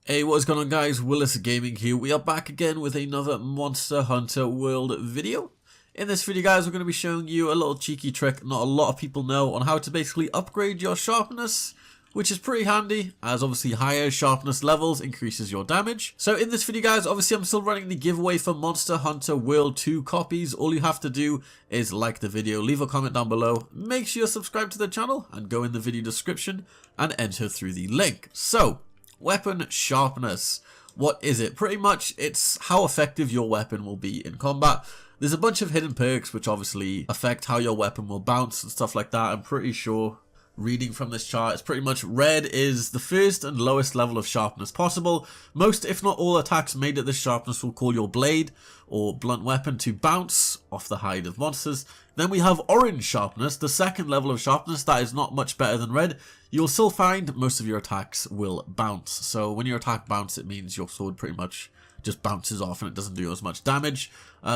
Hey, what is going on guys, Willis Gaming here. We are back again with another Monster Hunter World video. In this video guys, we're going to be showing you a little cheeky trick not a lot of people know on how to basically upgrade your sharpness, which is pretty handy as obviously higher sharpness levels increases your damage. So in this video guys, obviously I'm still running the giveaway for Monster Hunter World 2 copies. All you have to do is like the video, leave a comment down below, make sure you're subscribed to the channel and go in the video description and enter through the link. So, weapon sharpness. What is it? Pretty much it's how effective your weapon will be in combat. There's a bunch of hidden perks which obviously affect how your weapon will bounce and stuff like that. I'm pretty sure reading from this chart, it's pretty much red is the first and lowest level of sharpness possible. Most, if not all, attacks made at this sharpness will call your blade or blunt weapon to bounce off the hide of monsters. Then we have orange sharpness, the second level of sharpness. That is not much better than red. You'll still find most of your attacks will bounce. So when your attack bounces, it means your sword pretty much just bounces off and it doesn't do as much damage.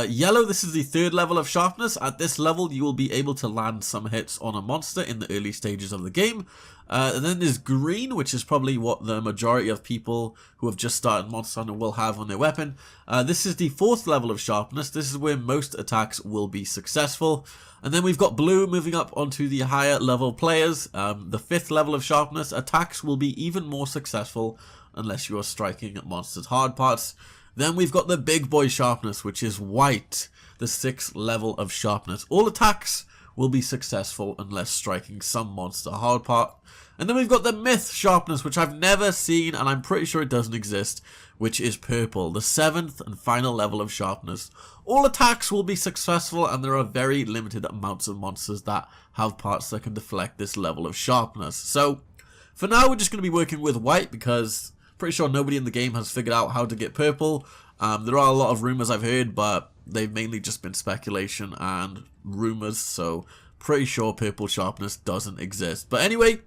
Yellow, this is the third level of sharpness. At this level, you will be able to land some hits on a monster in the early stages of the game. And then there's green, which is probably what the majority of people who have just started Monster Hunter will have on their weapon. This is the fourth level of sharpness. This is where most attacks will be successful. And then we've got blue moving up onto the higher level players. The fifth level of sharpness, attacks will be even more successful unless you are striking at monsters' hard parts. Then we've got the big boy sharpness, which is white, the sixth level of sharpness. All attacks will be successful unless striking some monster hard part. And then we've got the myth sharpness, which I've never seen and I'm pretty sure it doesn't exist, which is purple, the seventh and final level of sharpness. All attacks will be successful and there are very limited amounts of monsters that have parts that can deflect this level of sharpness. So for now we're just going to be working with white because pretty sure nobody in the game has figured out how to get purple. There are a lot of rumors I've heard, but they've mainly just been speculation and rumors, so pretty sure purple sharpness doesn't exist. But anyway,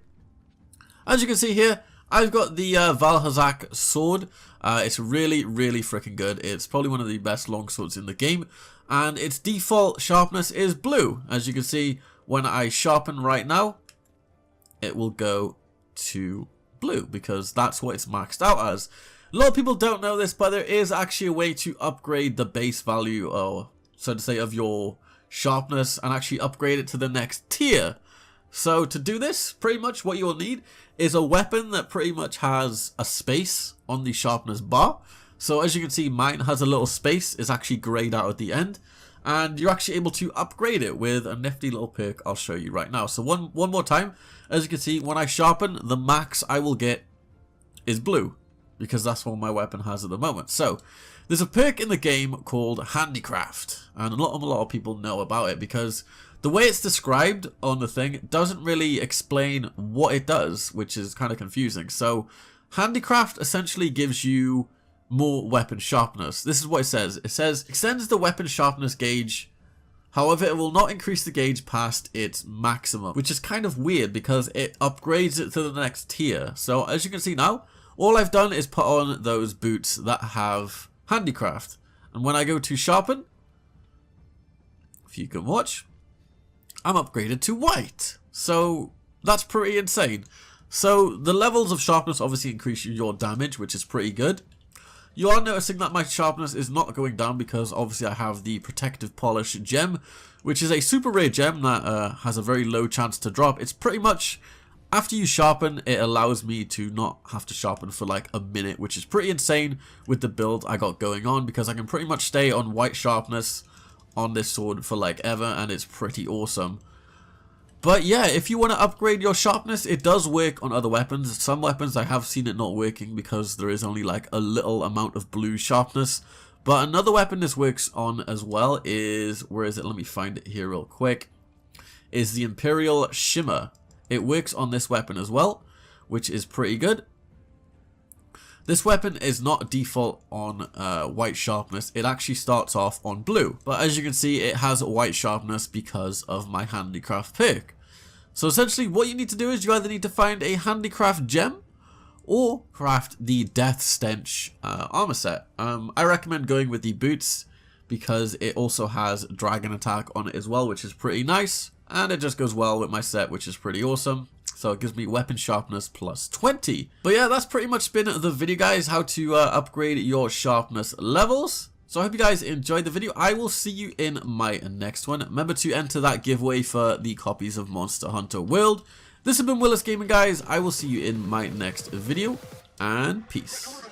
as you can see here, I've got the Valhazak sword. It's really freaking good. It's probably one of the best longswords in the game, and its default sharpness is blue. As you can see, when I sharpen right now, it will go to blue because that's what it's maxed out as. A lot of people don't know this, but there is actually a way to upgrade the base value, or so to say, of your sharpness and actually upgrade it to the next tier. So to do this, pretty much what you will need is a weapon that pretty much has a space on the sharpness bar. So as you can see, mine has a little space. It's actually grayed out at the end. And you're actually able to upgrade it with a nifty little perk I'll show you right now. So one more time, as you can see, when I sharpen, the max I will get is blue, because that's what my weapon has at the moment. So there's a perk in the game called Handicraft, and a lot of people know about it because the way it's described on the thing doesn't really explain what it does, which is kind of confusing. So Handicraft essentially gives you more weapon sharpness. This is what it says. It says, extends the weapon sharpness gauge. However, it will not increase the gauge past its maximum, which is kind of weird because it upgrades it to the next tier. So as you can see now, all I've done is put on those boots that have Handicraft. And when I go to sharpen, if you can watch, I'm upgraded to white. So that's pretty insane. So the levels of sharpness obviously increase your damage, which is pretty good. You are noticing that my sharpness is not going down because obviously I have the protective polish gem, which is a super rare gem that has a very low chance to drop. It's pretty much, after you sharpen, it allows me to not have to sharpen for like a minute, which is pretty insane with the build I got going on because I can pretty much stay on white sharpness on this sword for like ever, and it's pretty awesome. But yeah, if you want to upgrade your sharpness, it does work on other weapons. Some weapons I have seen it not working because there is only like a little amount of blue sharpness. But another weapon this works on as well is, where is it? Let me find it here real quick. Is the Imperial Shimmer. It works on this weapon as well, which is pretty good. This weapon is not default on white sharpness. It actually starts off on blue. But as you can see, it has white sharpness because of my Handicraft perk. So essentially what you need to do is you either need to find a Handicraft gem or craft the Death Stench armor set. I recommend going with the boots because it also has dragon attack on it as well, which is pretty nice. And it just goes well with my set, which is pretty awesome. So it gives me weapon sharpness plus 20. But yeah, that's pretty much been the video, guys, how to upgrade your sharpness levels. So I hope you guys enjoyed the video. I will see you in my next one. Remember to enter that giveaway for the copies of Monster Hunter World. This has been Willis Gaming, guys. I will see you in my next video, and peace.